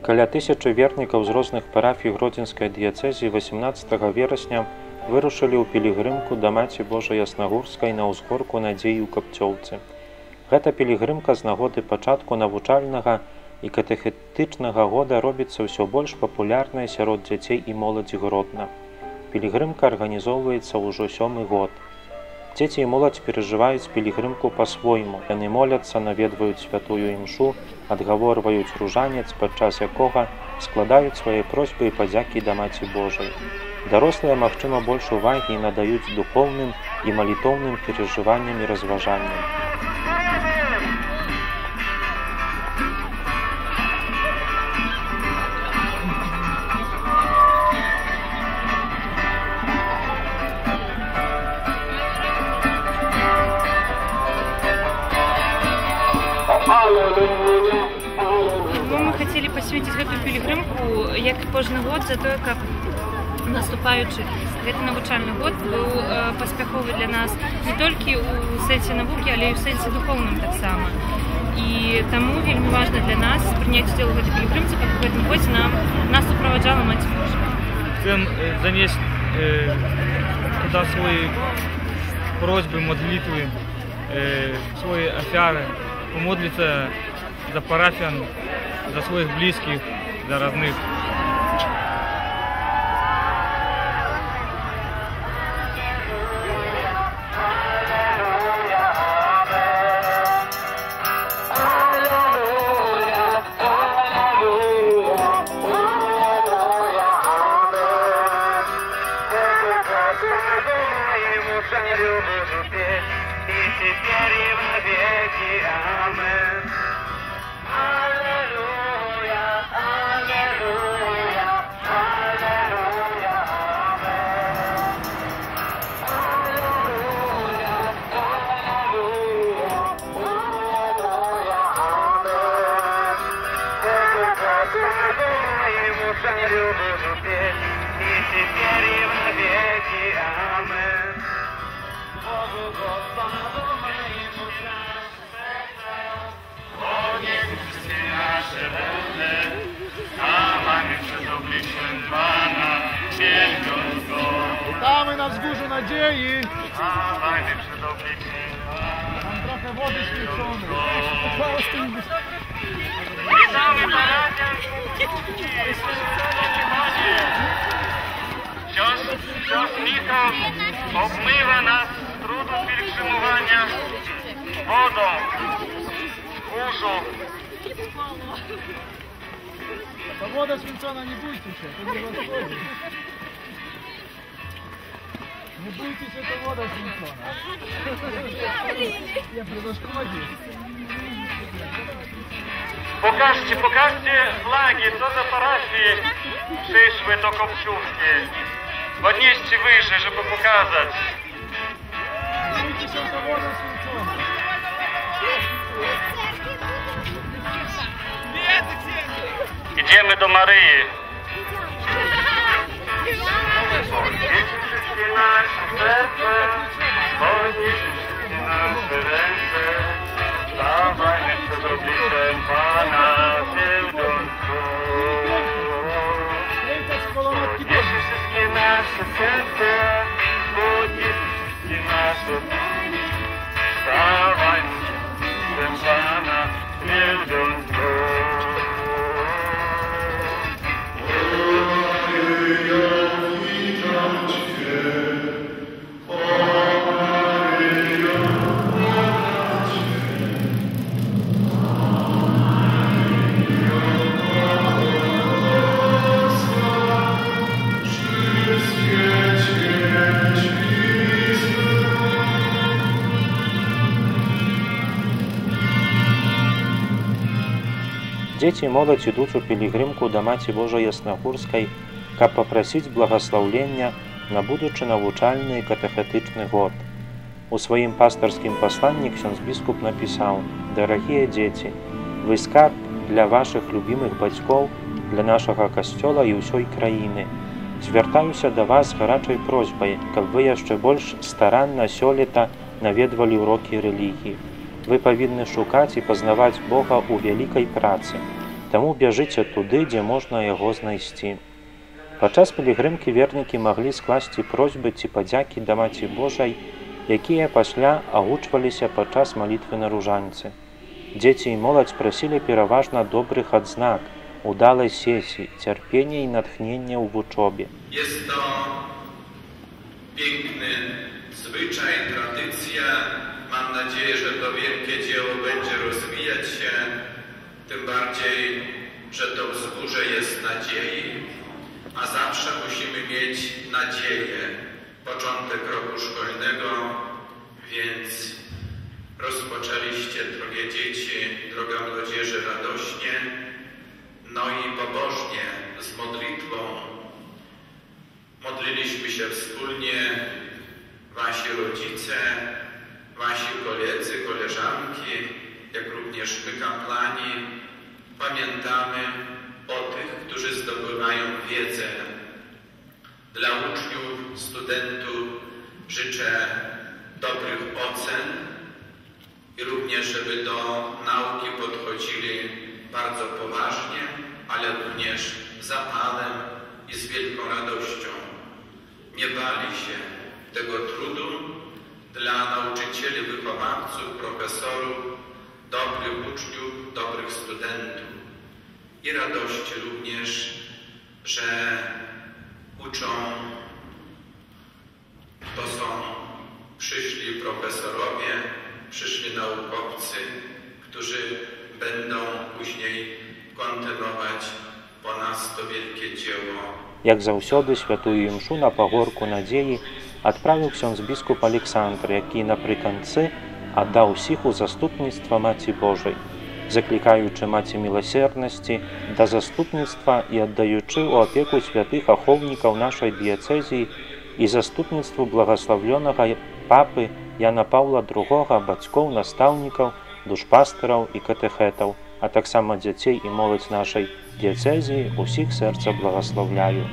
Каля 1000 вернікаў з розных парафій Гродзенскай дыяцэзіі 18 верасня вырушылі ў пілігрымку да Маці Божай Яснагурскай на ўзгорку Надзеі ў Капцёўцы. Гэта пілігрымка з нагоды пачатку навучальнага і катэхетычнага года робіцца ўсё больш папулярнай сярод дзяцей і моладзі Гродна. Пілігрымка арганізоўваецца ўжо 7-й год. Дзеці і моладзь перажываюць пілігрымку па-свойму. Яны моляцца, наведваюць святую імшу, адгаворваюць ружанец, падчас якога складаюць свае просьбы і падзякі да Маці Божай. Дарослыя, магчыма, больш увагі надаюць духоўным і малітоўным перажыванням і разважанням. Мы хотели посвятить эту пилигримку, як кожны год, за то, как наступаючы гэты навучальны год быў паспяховы для нас не толькі ў сэнсе навукі, але і ў сэнсе духоўным таксама. І таму вельмі важна для нас прыняць удзел у гэтай пілігрымцы, каб у гэтым годзе нас суправаджала Маці Божая. Chcę zanieść туда свои просьбы, молитвы, свои офиары, помолиться за парафян, за своих близких, за родных. Witamy na wzgórzu nadziei. Tam trochę wody święconej. Witamy parafian. Ksiądz Michał obmywa nas z trudu pielgrzymowania wodą, kurzu. Ta woda święcona, nie bójcie się, to nie rozchodzi. Nie bójcie się, to woda święcona. Nie przeszkodzi. Pokażcie flagi, co za parafie przyszły do Kopciówki. Podnieście wyżej, żeby pokazać. Nie bójcie się, to woda święcona. Idziemy do Maryi. Podnieście nasze serce, podnieście nasze ręce, stawajmy przed obliczem Pana wielbącu. Podnieście wszystkie nasze serce, podnieście wszystkie nasze dni, stawajmy przed Pana wielbącu. Дзеці і моладзь ідуць у пілігрымку да Маці Божай Яснагурскай, каб папрасіць благаслаўлення на будучы навучальны і катэхетычны год. У сваім пастарскім пасланні ксёндз біскуп напісаў: дарагія дзеці, вы скарб для вашых любімых бацькоў, для нашага касцёла і ўсёй краіны. Звяртаюся да вас з гарачай просьбай, каб вы яшчэ больш старанна сёлета наведвалі ўрокі рэлігіі. Вы павінны шукаць і пазнаваць Бога ў вялікай працы, таму бяжыце туды, дзе можна яго знайсці. Падчас пілігрымкі вернікі маглі скласці просьбы ці падзякі да Маці Божай, якія пасля агучваліся падчас малітвы на ружанцы. Дзеці і моладзь прасілі пераважна добрых адзнак, удалej sesji, cierpienie i natchnienie w uczobie. Jest to piękny zwyczaj, tradycja. Mam nadzieję, że to wielkie dzieło będzie rozwijać się, tym bardziej, że to wzgórze jest nadziei, a zawsze musimy mieć nadzieję. Początek roku szkolnego, więc rozpoczęliście, drogie dzieci, droga młodzieży, radośnie, no i pobożnie, z modlitwą. Modliliśmy się wspólnie, wasi rodzice, wasi koledzy, koleżanki, jak również my kaplani. Pamiętamy o tych, którzy zdobywają wiedzę. Dla uczniów, studentów życzę dobrych ocen i również, żeby do nauki podchodzili bardzo poważnie, ale również z zapałem i z wielką radością. Nie bali się tego trudu. Dla nauczycieli, wychowawców, profesorów, dobrych uczniów, dobrych studentów. I radości również, że uczą, to są przyszli profesorowie, przyszli naukowcy, którzy będą później kontynuować po nas to wielkie dzieło. Jak заўсёды святую імшу на пагорку надзеі адправіў ксёндз біскуп Александр, які напрыканцы аддаў усіх у заступніцтва Маці Божай, заклікаючы Маці міласерднасці да заступніцтва і аддаючы ў апеку святых ахоўнікаў нашай дыяцэзіі і заступніцтву благаславлёнага папы Яна Паўла II, бацькоў, настаўнікаў, душпастыраў і катэхэтаў, а таксама дзяцей і моладзь нашай дыяцэзіі усіх сэрца благаслаўляю.